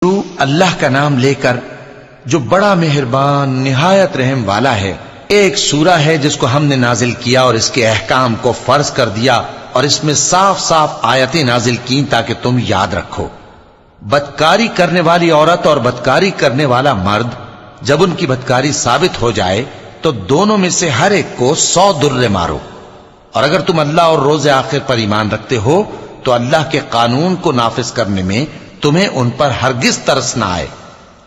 تو اللہ کا نام لے کر جو بڑا مہربان نہایت رحم والا ہے۔ ایک سورہ ہے جس کو ہم نے نازل کیا اور اس کے احکام کو فرض کر دیا اور اس میں صاف صاف آیتیں نازل کی تاکہ تم یاد رکھو۔ بدکاری کرنے والی عورت اور بدکاری کرنے والا مرد جب ان کی بدکاری ثابت ہو جائے تو دونوں میں سے ہر ایک کو 100 درے مارو، اور اگر تم اللہ اور روز آخر پر ایمان رکھتے ہو تو اللہ کے قانون کو نافذ کرنے میں تمہیں ان پر ہرگز ترس نہ آئے،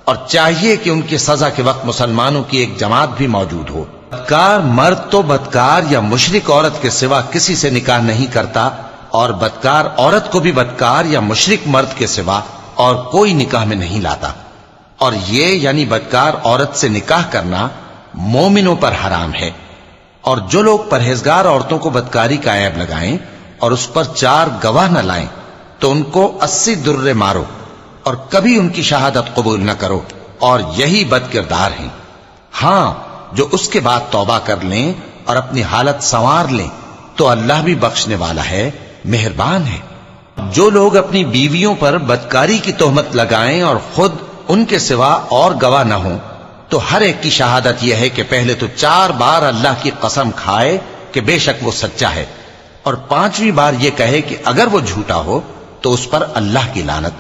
اور چاہیے کہ ان کی سزا کے وقت مسلمانوں کی ایک جماعت بھی موجود ہو۔ بدکار مرد تو بدکار یا مشرک عورت کے سوا کسی سے نکاح نہیں کرتا، اور بدکار عورت کو بھی بدکار یا مشرک مرد کے سوا اور کوئی نکاح میں نہیں لاتا، اور یہ یعنی بدکار عورت سے نکاح کرنا مومنوں پر حرام ہے۔ اور جو لوگ پرہیزگار عورتوں کو بدکاری کا عیب لگائیں اور اس پر 4 گواہ نہ لائیں تو ان کو 80 درے مارو، اور کبھی ان کی شہادت قبول نہ کرو، اور یہی بد کردار ہیں۔ ہاں، جو اس کے بعد توبہ کر لیں اور اپنی حالت سنوار لیں تو اللہ بھی بخشنے والا ہے، مہربان ہے۔ جو لوگ اپنی بیویوں پر بدکاری کی تہمت لگائیں اور خود ان کے سوا اور گواہ نہ ہوں تو ہر ایک کی شہادت یہ ہے کہ پہلے تو 4 بار اللہ کی قسم کھائے کہ بے شک وہ سچا ہے، اور 5ویں بار یہ کہے کہ اگر وہ جھوٹا ہو تو اس پر اللہ کی لعنت۔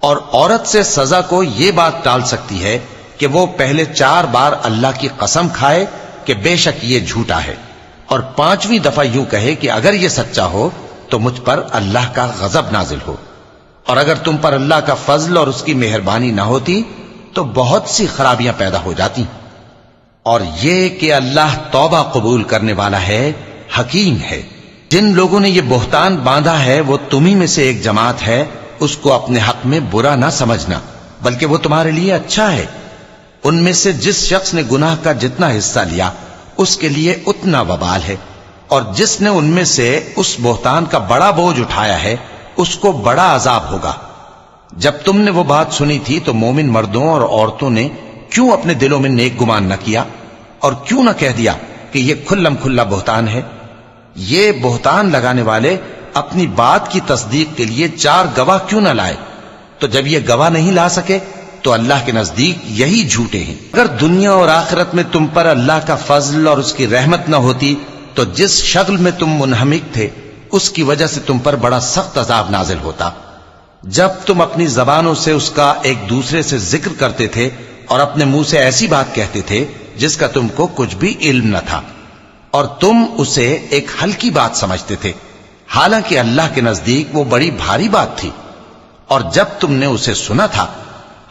اور عورت سے سزا کو یہ بات ٹال سکتی ہے کہ وہ پہلے 4 بار اللہ کی قسم کھائے کہ بے شک یہ جھوٹا ہے، اور 5ویں دفعہ یوں کہے کہ اگر یہ سچا ہو تو مجھ پر اللہ کا غضب نازل ہو۔ اور اگر تم پر اللہ کا فضل اور اس کی مہربانی نہ ہوتی تو بہت سی خرابیاں پیدا ہو جاتی۔ اور یہ کہ اللہ توبہ قبول کرنے والا ہے، حکیم ہے۔ جن لوگوں نے یہ بہتان باندھا ہے وہ تمہیں میں سے ایک جماعت ہے، اس کو اپنے حق میں برا نہ سمجھنا، بلکہ وہ تمہارے لیے اچھا ہے۔ ان میں سے جس شخص نے گناہ کا جتنا حصہ لیا اس کے لیے اتنا وبال ہے، اور جس نے ان میں سے اس بہتان کا بڑا بوجھ اٹھایا ہے اس کو بڑا عذاب ہوگا۔ جب تم نے وہ بات سنی تھی تو مومن مردوں اور عورتوں نے کیوں اپنے دلوں میں نیک گمان نہ کیا، اور کیوں نہ کہہ دیا کہ یہ کھلم کھلا بہتان ہے؟ یہ بہتان لگانے والے اپنی بات کی تصدیق کے لیے 4 گواہ کیوں نہ لائے؟ تو جب یہ گواہ نہیں لا سکے تو اللہ کے نزدیک یہی جھوٹے ہیں۔ اگر دنیا اور آخرت میں تم پر اللہ کا فضل اور اس کی رحمت نہ ہوتی تو جس شغل میں تم منہمک تھے اس کی وجہ سے تم پر بڑا سخت عذاب نازل ہوتا۔ جب تم اپنی زبانوں سے اس کا ایک دوسرے سے ذکر کرتے تھے اور اپنے منہ سے ایسی بات کہتے تھے جس کا تم کو کچھ بھی علم نہ تھا، اور تم اسے ایک ہلکی بات سمجھتے تھے، حالانکہ اللہ کے نزدیک وہ بڑی بھاری بات تھی۔ اور جب تم نے اسے سنا تھا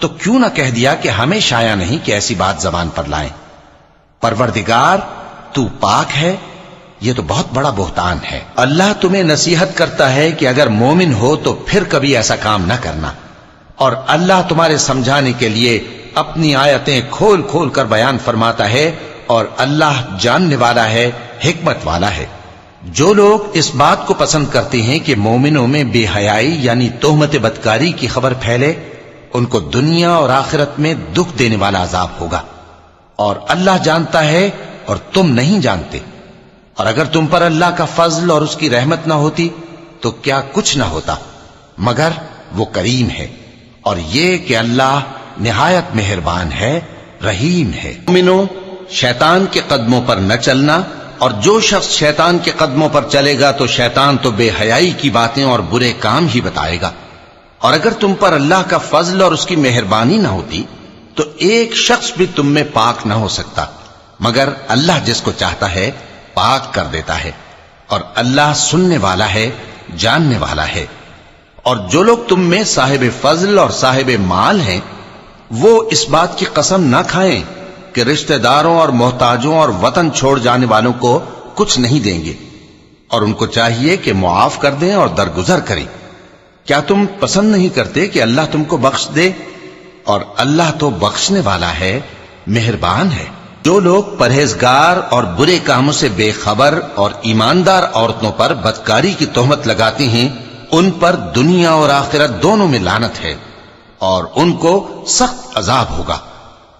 تو کیوں نہ کہہ دیا کہ ہمیں شایع نہیں کہ ایسی بات زبان پر لائیں؟ پروردگار تو پاک ہے، یہ تو بہت بڑا بہتان ہے۔ اللہ تمہیں نصیحت کرتا ہے کہ اگر مومن ہو تو پھر کبھی ایسا کام نہ کرنا، اور اللہ تمہارے سمجھانے کے لیے اپنی آیتیں کھول کھول کر بیان فرماتا ہے، اور اللہ جاننے والا ہے، حکمت والا ہے۔ جو لوگ اس بات کو پسند کرتے ہیں کہ مومنوں میں بے حیائی یعنی تہمت بدکاری کی خبر پھیلے، ان کو دنیا اور آخرت میں دکھ دینے والا عذاب ہوگا، اور اللہ جانتا ہے اور تم نہیں جانتے۔ اور اگر تم پر اللہ کا فضل اور اس کی رحمت نہ ہوتی تو کیا کچھ نہ ہوتا، مگر وہ کریم ہے، اور یہ کہ اللہ نہایت مہربان ہے، رحیم ہے۔ مومنوں، شیطان کے قدموں پر نہ چلنا، اور جو شخص شیطان کے قدموں پر چلے گا تو شیطان تو بے حیائی کی باتیں اور برے کام ہی بتائے گا۔ اور اگر تم پر اللہ کا فضل اور اس کی مہربانی نہ ہوتی تو ایک شخص بھی تم میں پاک نہ ہو سکتا، مگر اللہ جس کو چاہتا ہے پاک کر دیتا ہے، اور اللہ سننے والا ہے، جاننے والا ہے۔ اور جو لوگ تم میں صاحب فضل اور صاحب مال ہیں وہ اس بات کی قسم نہ کھائیں کہ رشتہ داروں اور محتاجوں اور وطن چھوڑ جانے والوں کو کچھ نہیں دیں گے، اور ان کو چاہیے کہ معاف کر دیں اور درگزر کریں۔ کیا تم پسند نہیں کرتے کہ اللہ تم کو بخش دے؟ اور اللہ تو بخشنے والا ہے، مہربان ہے۔ جو لوگ پرہیزگار اور برے کاموں سے بے خبر اور ایماندار عورتوں پر بدکاری کی تہمت لگاتے ہیں ان پر دنیا اور آخرت دونوں میں لعنت ہے، اور ان کو سخت عذاب ہوگا،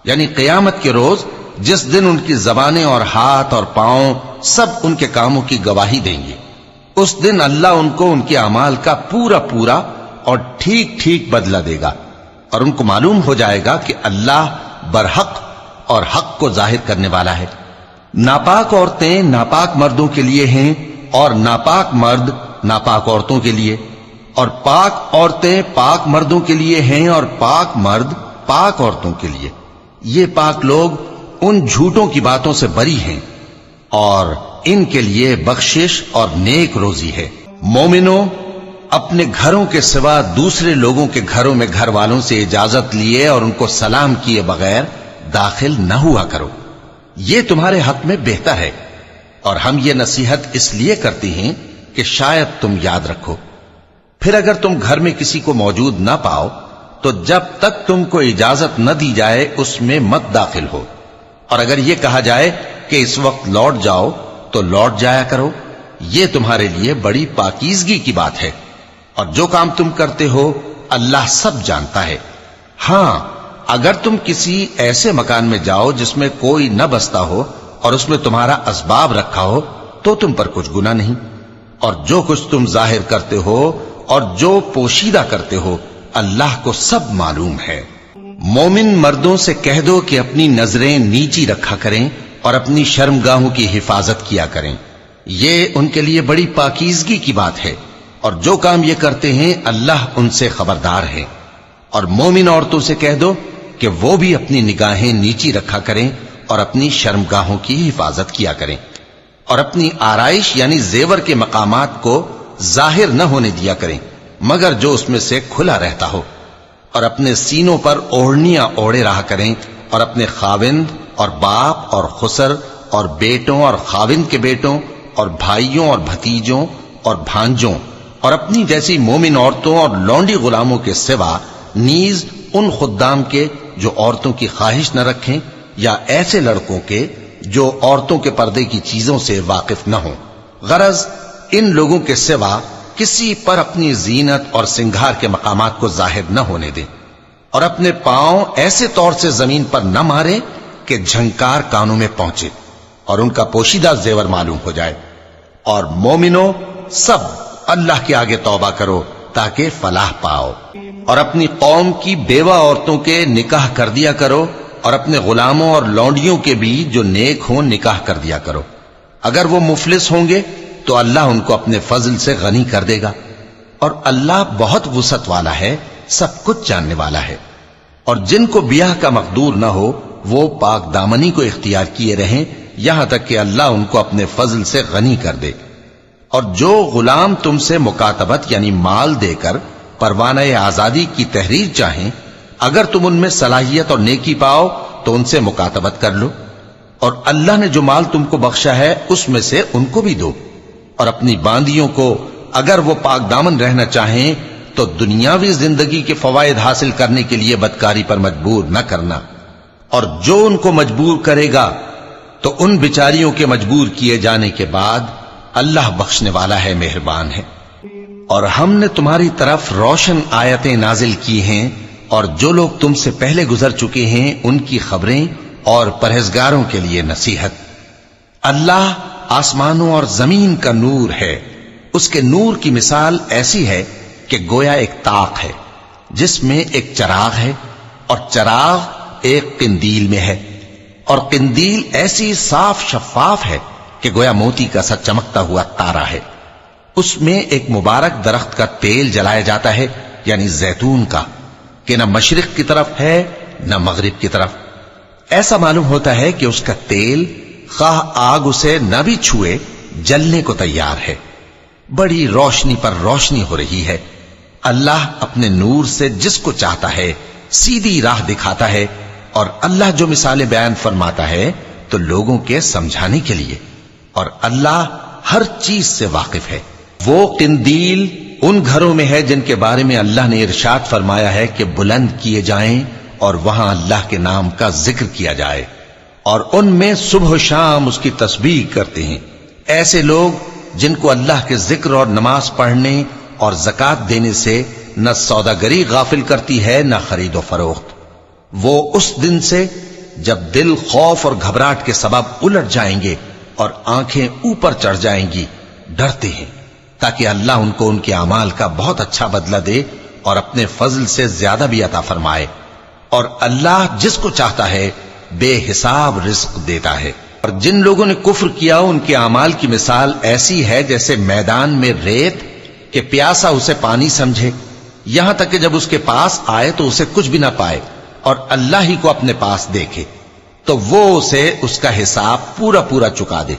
یعنی قیامت کے روز جس دن ان کی زبانیں اور ہاتھ اور پاؤں سب ان کے کاموں کی گواہی دیں گے۔ اس دن اللہ ان کو ان کے اعمال کا پورا پورا اور ٹھیک ٹھیک بدلہ دے گا، اور ان کو معلوم ہو جائے گا کہ اللہ برحق اور حق کو ظاہر کرنے والا ہے۔ ناپاک عورتیں ناپاک مردوں کے لیے ہیں اور ناپاک مرد ناپاک عورتوں کے لیے، اور پاک عورتیں پاک مردوں کے لیے ہیں اور پاک مرد پاک عورتوں کے لیے۔ یہ پاک لوگ ان جھوٹوں کی باتوں سے بری ہیں اور ان کے لیے بخشش اور نیک روزی ہے۔ مومنوں، اپنے گھروں کے سوا دوسرے لوگوں کے گھروں میں گھر والوں سے اجازت لیے اور ان کو سلام کیے بغیر داخل نہ ہوا کرو، یہ تمہارے حق میں بہتر ہے، اور ہم یہ نصیحت اس لیے کرتے ہیں کہ شاید تم یاد رکھو۔ پھر اگر تم گھر میں کسی کو موجود نہ پاؤ تو جب تک تم کو اجازت نہ دی جائے اس میں مت داخل ہو، اور اگر یہ کہا جائے کہ اس وقت لوٹ جاؤ تو لوٹ جایا کرو، یہ تمہارے لیے بڑی پاکیزگی کی بات ہے، اور جو کام تم کرتے ہو اللہ سب جانتا ہے۔ ہاں، اگر تم کسی ایسے مکان میں جاؤ جس میں کوئی نہ بستا ہو اور اس میں تمہارا اسباب رکھا ہو تو تم پر کچھ گناہ نہیں، اور جو کچھ تم ظاہر کرتے ہو اور جو پوشیدہ کرتے ہو اللہ کو سب معلوم ہے۔ مومن مردوں سے کہہ دو کہ اپنی نظریں نیچی رکھا کریں اور اپنی شرمگاہوں کی حفاظت کیا کریں، یہ ان کے لیے بڑی پاکیزگی کی بات ہے، اور جو کام یہ کرتے ہیں اللہ ان سے خبردار ہے۔ اور مومن عورتوں سے کہہ دو کہ وہ بھی اپنی نگاہیں نیچی رکھا کریں اور اپنی شرمگاہوں کی حفاظت کیا کریں، اور اپنی آرائش یعنی زیور کے مقامات کو ظاہر نہ ہونے دیا کریں مگر جو اس میں سے کھلا رہتا ہو، اور اپنے سینوں پر اوڑھنیاں اوڑھے رہا کریں، اور اپنے خاوند اور باپ اور خسر اور بیٹوں اور خاوند کے بیٹوں اور بھائیوں اور بھتیجوں اور بھانجوں اور اپنی جیسی مومن عورتوں اور لونڈی غلاموں کے سوا نیز ان خدام کے جو عورتوں کی خواہش نہ رکھیں، یا ایسے لڑکوں کے جو عورتوں کے پردے کی چیزوں سے واقف نہ ہوں۔ غرض ان لوگوں کے سوا کسی پر اپنی زینت اور سنگھار کے مقامات کو ظاہر نہ ہونے دیں، اور اپنے پاؤں ایسے طور سے زمین پر نہ ماریں کہ جھنکار کانوں میں پہنچے اور ان کا پوشیدہ زیور معلوم ہو جائے۔ اور مومنوں، سب اللہ کے آگے توبہ کرو تاکہ فلاح پاؤ، اور اپنی قوم کی بیوہ عورتوں کے نکاح کر دیا کرو، اور اپنے غلاموں اور لونڈیوں کے بھی جو نیک ہوں نکاح کر دیا کرو۔ اگر وہ مفلس ہوں گے تو اللہ ان کو اپنے فضل سے غنی کر دے گا، اور اللہ بہت وسعت والا ہے، سب کچھ جاننے والا ہے۔ اور جن کو بیاہ کا مقدور نہ ہو وہ پاک دامنی کو اختیار کیے رہیں یہاں تک کہ اللہ ان کو اپنے فضل سے غنی کر دے۔ اور جو غلام تم سے مکاتبت یعنی مال دے کر پروانہ آزادی کی تحریر چاہیں، اگر تم ان میں صلاحیت اور نیکی پاؤ تو ان سے مکاتبت کر لو، اور اللہ نے جو مال تم کو بخشا ہے اس میں سے ان کو بھی دو۔ اور اپنی باندیوں کو اگر وہ پاک دامن رہنا چاہیں تو دنیاوی زندگی کے فوائد حاصل کرنے کے لیے بدکاری پر مجبور نہ کرنا، اور جو ان کو مجبور کرے گا تو ان بیچاریوں کے مجبور کیے جانے کے بعد اللہ بخشنے والا ہے، مہربان ہے۔ اور ہم نے تمہاری طرف روشن آیتیں نازل کی ہیں، اور جو لوگ تم سے پہلے گزر چکے ہیں ان کی خبریں اور پرہیزگاروں کے لیے نصیحت۔ اللہ آسمانوں اور زمین کا نور ہے، اس کے نور کی مثال ایسی ہے کہ گویا ایک طاق ہے جس میں ایک چراغ ہے، اور چراغ ایک قندیل میں ہے، اور قندیل ایسی صاف شفاف ہے کہ گویا موتی کا سا چمکتا ہوا تارا ہے۔ اس میں ایک مبارک درخت کا تیل جلایا جاتا ہے یعنی زیتون کا، کہ نہ مشرق کی طرف ہے نہ مغرب کی طرف۔ ایسا معلوم ہوتا ہے کہ اس کا تیل خواہ آگ اسے نہ بھی چھوئے جلنے کو تیار ہے، بڑی روشنی پر روشنی ہو رہی ہے۔ اللہ اپنے نور سے جس کو چاہتا ہے سیدھی راہ دکھاتا ہے، اور اللہ جو مثالیں بیان فرماتا ہے تو لوگوں کے سمجھانے کے لیے، اور اللہ ہر چیز سے واقف ہے۔ وہ قندیل ان گھروں میں ہے جن کے بارے میں اللہ نے ارشاد فرمایا ہے کہ بلند کیے جائیں اور وہاں اللہ کے نام کا ذکر کیا جائے، اور ان میں صبح و شام اس کی تسبیح کرتے ہیں۔ ایسے لوگ جن کو اللہ کے ذکر اور نماز پڑھنے اور زکوٰۃ دینے سے نہ سوداگری غافل کرتی ہے نہ خرید و فروخت، وہ اس دن سے جب دل خوف اور گھبراہٹ کے سبب الٹ جائیں گے اور آنکھیں اوپر چڑھ جائیں گی ڈرتے ہیں، تاکہ اللہ ان کو ان کے اعمال کا بہت اچھا بدلہ دے اور اپنے فضل سے زیادہ بھی عطا فرمائے، اور اللہ جس کو چاہتا ہے بے حساب رزق دیتا ہے۔ اور جن لوگوں نے کفر کیا ان کے اعمال کی مثال ایسی ہے جیسے میدان میں ریت کہ پیاسا اسے پانی سمجھے، یہاں تک کہ جب اس کے پاس آئے تو اسے کچھ بھی نہ پائے اور اللہ ہی کو اپنے پاس دیکھے تو وہ اسے اس کا حساب پورا پورا چکا دے،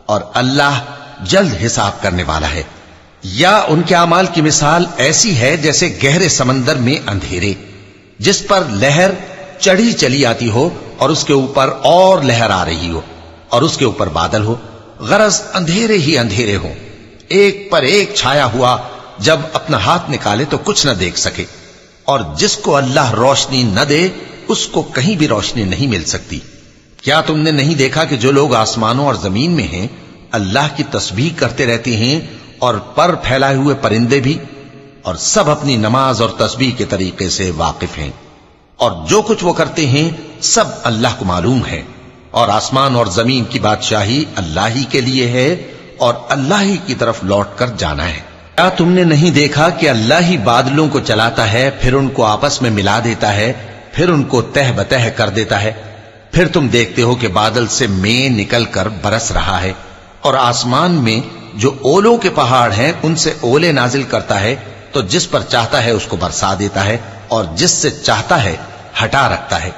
اور اللہ جلد حساب کرنے والا ہے۔ یا ان کے اعمال کی مثال ایسی ہے جیسے گہرے سمندر میں اندھیرے جس پر لہر چڑھی چلی آتی ہو اور اس کے اوپر اور لہر آ رہی ہو اور اس کے اوپر بادل ہو، غرض اندھیرے ہی اندھیرے ہوں، ایک پر ایک چھایا ہوا، جب اپنا ہاتھ نکالے تو کچھ نہ دیکھ سکے، اور جس کو اللہ روشنی نہ دے اس کو کہیں بھی روشنی نہیں مل سکتی۔ کیا تم نے نہیں دیکھا کہ جو لوگ آسمانوں اور زمین میں ہیں اللہ کی تسبیح کرتے رہتے ہیں، اور پر پھیلائے ہوئے پرندے بھی، اور سب اپنی نماز اور تسبیح کے طریقے سے واقف ہیں، اور جو کچھ وہ کرتے ہیں سب اللہ کو معلوم ہے، اور آسمان اور زمین کی بادشاہی اللہ ہی کے لیے ہے اور اللہ ہی کی طرف لوٹ کر جانا ہے۔ کیا تم نے نہیں دیکھا کہ اللہ ہی بادلوں کو چلاتا ہے، پھر ان کو آپس میں ملا دیتا ہے، پھر ان کو تہ بتہ کر دیتا ہے، پھر تم دیکھتے ہو کہ بادل سے مے نکل کر برس رہا ہے، اور آسمان میں جو اولوں کے پہاڑ ہیں ان سے اولے نازل کرتا ہے، تو جس پر چاہتا ہے اس کو برسا دیتا ہے اور جس سے چاہتا ہے ہٹا رکھتا ہے،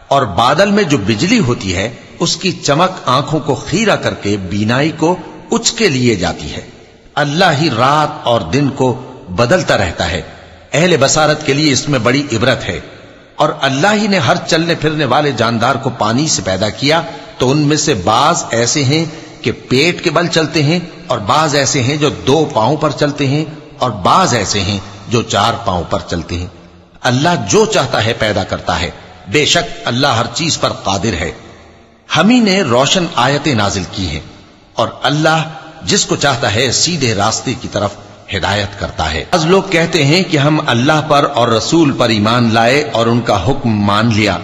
اور بادل میں جو بجلی ہوتی ہے اس کی چمک آنکھوں کو خیرہ کر کے بینائی کو اچکے لیے جاتی ہے۔ اللہ ہی رات اور دن کو بدلتا رہتا ہے، اہل بصارت کے لیے اس میں بڑی عبرت ہے۔ اور اللہ ہی نے ہر چلنے پھرنے والے جاندار کو پانی سے پیدا کیا، تو ان میں سے بعض ایسے ہیں کہ پیٹ کے بل چلتے ہیں، اور بعض ایسے ہیں جو 2 پاؤں پر چلتے ہیں، اور بعض ایسے ہیں جو 4 پاؤں پر چلتے ہیں۔ اللہ جو چاہتا ہے پیدا کرتا ہے، بے شک اللہ ہر چیز پر قادر ہے۔ ہم ہی نے روشن آیتیں نازل کی ہیں، اور اللہ جس کو چاہتا ہے سیدھے راستے کی طرف ہدایت کرتا ہے۔ بعض لوگ کہتے ہیں کہ ہم اللہ پر اور رسول پر ایمان لائے اور ان کا حکم مان لیا،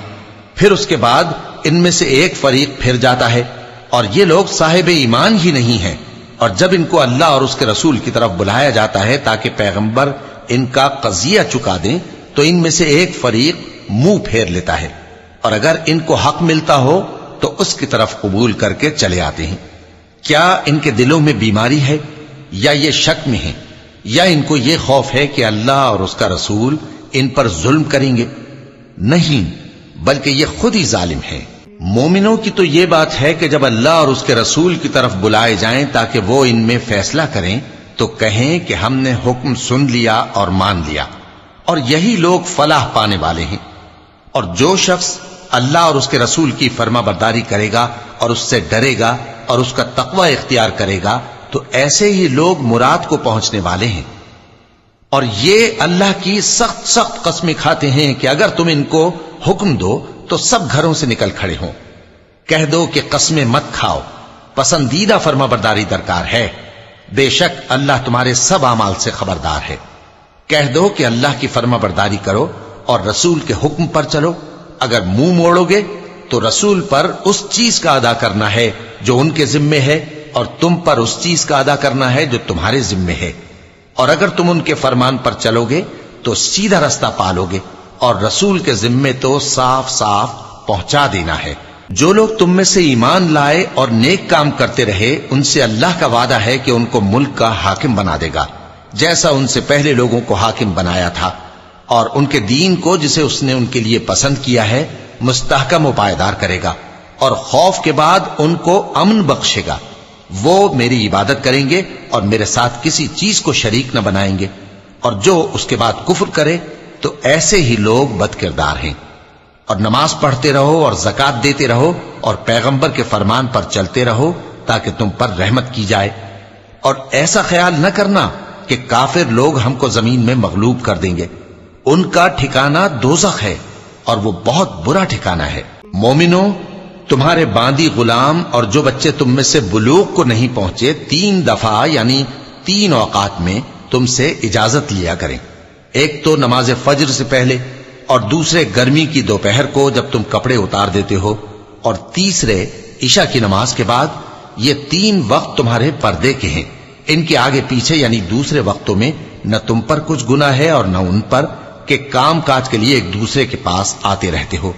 پھر اس کے بعد ان میں سے ایک فریق پھر جاتا ہے، اور یہ لوگ صاحب ایمان ہی نہیں ہیں، اور جب ان کو اللہ اور اس کے رسول کی طرف بلایا جاتا ہے تاکہ پیغمبر ان کا قضیہ چکا دیں تو ان میں سے ایک فریق منہ پھیر لیتا ہے، اور اگر ان کو حق ملتا ہو تو اس کی طرف قبول کر کے چلے آتے ہیں۔ کیا ان کے دلوں میں بیماری ہے یا یہ شک میں ہیں، یا ان کو یہ خوف ہے کہ اللہ اور اس کا رسول ان پر ظلم کریں گے؟ نہیں، بلکہ یہ خود ہی ظالم ہیں۔ مومنوں کی تو یہ بات ہے کہ جب اللہ اور اس کے رسول کی طرف بلائے جائیں تاکہ وہ ان میں فیصلہ کریں تو کہیں کہ ہم نے حکم سن لیا اور مان لیا، اور یہی لوگ فلاح پانے والے ہیں۔ اور جو شخص اللہ اور اس کے رسول کی فرما برداری کرے گا اور اس سے ڈرے گا اور اس کا تقوی اختیار کرے گا تو ایسے ہی لوگ مراد کو پہنچنے والے ہیں۔ اور یہ اللہ کی سخت سخت قسمیں کھاتے ہیں کہ اگر تم ان کو حکم دو تو سب گھروں سے نکل کھڑے ہوں۔ کہہ دو کہ قسمیں مت کھاؤ، پسندیدہ فرما برداری درکار ہے، بے شک اللہ تمہارے سب اعمال سے خبردار ہے۔ کہہ دو کہ اللہ کی فرما برداری کرو اور رسول کے حکم پر چلو، اگر منہ موڑو گے تو رسول پر اس چیز کا ادا کرنا ہے جو ان کے ذمے ہے، اور تم پر اس چیز کا ادا کرنا ہے جو تمہارے ذمے ہے، اور اگر تم ان کے فرمان پر چلو گے تو سیدھا رستہ پالو گے، اور رسول کے ذمے تو صاف صاف پہنچا دینا ہے۔ جو لوگ تم میں سے ایمان لائے اور نیک کام کرتے رہے ان سے اللہ کا وعدہ ہے کہ ان کو ملک کا حاکم بنا دے گا، جیسا ان سے پہلے لوگوں کو حاکم بنایا تھا، اور ان کے دین کو جسے اس نے ان کے لیے پسند کیا ہے مستحکم و پائیدار کرے گا، اور خوف کے بعد ان کو امن بخشے گا۔ وہ میری عبادت کریں گے اور میرے ساتھ کسی چیز کو شریک نہ بنائیں گے، اور جو اس کے بعد کفر کرے تو ایسے ہی لوگ بد کردار ہیں۔ اور نماز پڑھتے رہو اور زکوٰۃ دیتے رہو اور پیغمبر کے فرمان پر چلتے رہو تاکہ تم پر رحمت کی جائے، اور ایسا خیال نہ کرنا کہ کافر لوگ ہم کو زمین میں مغلوب کر دیں گے، ان کا ٹھکانہ دوزخ ہے اور وہ بہت برا ٹھکانہ ہے۔ مومنوں، تمہارے باندی غلام اور جو بچے تم میں سے بلوغ کو نہیں پہنچے 3 دفعہ یعنی 3 اوقات میں تم سے اجازت لیا کریں، ایک تو نماز فجر سے پہلے، اور دوسرے گرمی کی دوپہر کو جب تم کپڑے اتار دیتے ہو، اور تیسرے عشاء کی نماز کے بعد۔ یہ 3 وقت تمہارے پردے کے ہیں، ان کے آگے پیچھے یعنی دوسرے وقتوں میں نہ تم پر کچھ گناہ ہے اور نہ ان پر کہ کام کاج کے لیے ایک دوسرے کے پاس آتے رہتے ہو۔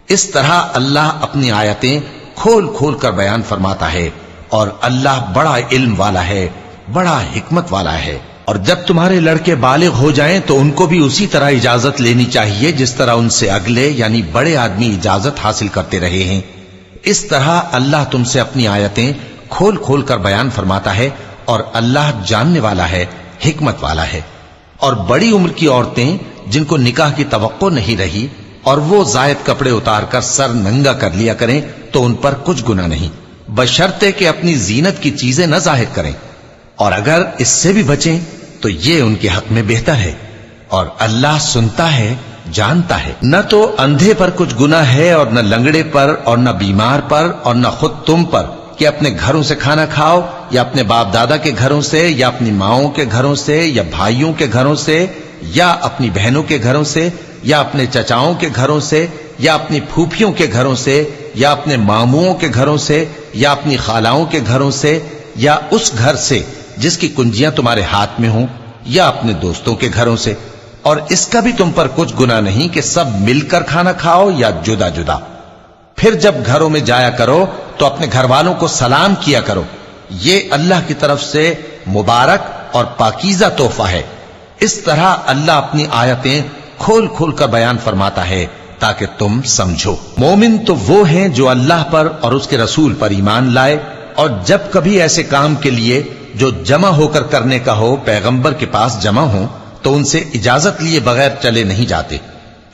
اس طرح اللہ اپنی آیتیں کھول کھول کر بیان فرماتا ہے، اور اللہ بڑا علم والا ہے، بڑا حکمت والا ہے۔ اور جب تمہارے لڑکے بالغ ہو جائیں تو ان کو بھی اسی طرح اجازت لینی چاہیے جس طرح ان سے اگلے یعنی بڑے آدمی اجازت حاصل کرتے رہے ہیں۔ اس طرح اللہ تم سے اپنی آیتیں کھول کھول کر بیان فرماتا ہے، اور اللہ جاننے والا ہے، حکمت والا ہے۔ اور بڑی عمر کی عورتیں جن کو نکاح کی توقع نہیں رہی اور وہ زائد کپڑے اتار کر سر ننگا کر لیا کریں تو ان پر کچھ گناہ نہیں، بشرطے کہ اپنی زینت کی چیزیں نہ ظاہر کریں، اور اگر اس سے بھی بچیں تو یہ ان کے حق میں بہتر ہے، اور اللہ سنتا ہے، جانتا ہے۔ نہ تو اندھے پر کچھ گناہ ہے اور نہ لنگڑے پر اور نہ بیمار پر اور نہ خود تم پر کہ اپنے گھروں سے کھانا کھاؤ، یا اپنے باپ دادا کے گھروں سے، یا اپنی ماؤں کے گھروں سے، یا بھائیوں کے گھروں سے، یا اپنی بہنوں کے گھروں سے، یا اپنے چچاؤں کے گھروں سے، یا اپنی پھوپھیوں کے گھروں سے، یا اپنے ماموں کے گھروں سے، یا اپنی خالاؤں کے گھروں سے، یا اس گھر سے جس کی کنجیاں تمہارے ہاتھ میں ہوں، یا اپنے دوستوں کے گھروں سے۔ اور اس کا بھی تم پر کچھ گناہ نہیں کہ سب مل کر کھانا کھاؤ یا جدا جدا۔ پھر جب گھروں میں جایا کرو تو اپنے گھر والوں کو سلام کیا کرو، یہ اللہ کی طرف سے مبارک اور پاکیزہ تحفہ ہے۔ اس طرح اللہ اپنی آیتیں کھول کھول کر بیان فرماتا ہے تاکہ تم سمجھو۔ مومن تو وہ ہیں جو اللہ پر اور اس کے رسول پر ایمان لائے، اور جب کبھی ایسے کام کے لیے جو جمع ہو کر کرنے کا ہو پیغمبر کے پاس جمع ہوں تو ان سے اجازت لیے بغیر چلے نہیں جاتے۔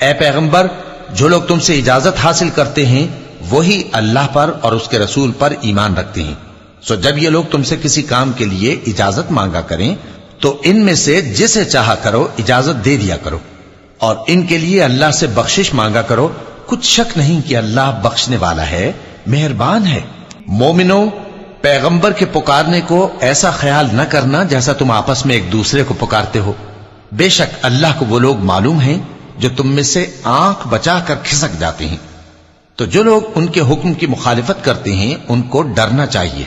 اے پیغمبر، جو لوگ تم سے اجازت حاصل کرتے ہیں وہی اللہ پر اور اس کے رسول پر ایمان رکھتے ہیں، سو جب یہ لوگ تم سے کسی کام کے لیے اجازت مانگا کریں تو ان میں سے جسے چاہا کرو اجازت دے دیا کرو، اور ان کے لیے اللہ سے بخشش مانگا کرو، کچھ شک نہیں کہ اللہ بخشنے والا ہے، مہربان ہے۔ مومنو، پیغمبر کے پکارنے کو ایسا خیال نہ کرنا جیسا تم آپس میں ایک دوسرے کو پکارتے ہو، بے شک اللہ کو وہ لوگ معلوم ہیں جو تم میں سے آنکھ بچا کر کھسک جاتے ہیں۔ تو جو لوگ ان کے حکم کی مخالفت کرتے ہیں ان کو ڈرنا چاہیے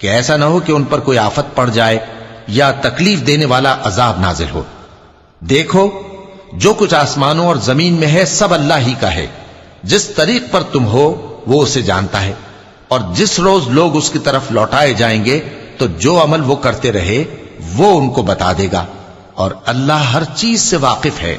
کہ ایسا نہ ہو کہ ان پر کوئی آفت پڑ جائے یا تکلیف دینے والا عذاب نازل ہو۔ دیکھو، جو کچھ آسمانوں اور زمین میں ہے سب اللہ ہی کا ہے، جس طریق پر تم ہو وہ اسے جانتا ہے، اور جس روز لوگ اس کی طرف لوٹائے جائیں گے تو جو عمل وہ کرتے رہے وہ ان کو بتا دے گا، اور اللہ ہر چیز سے واقف ہے۔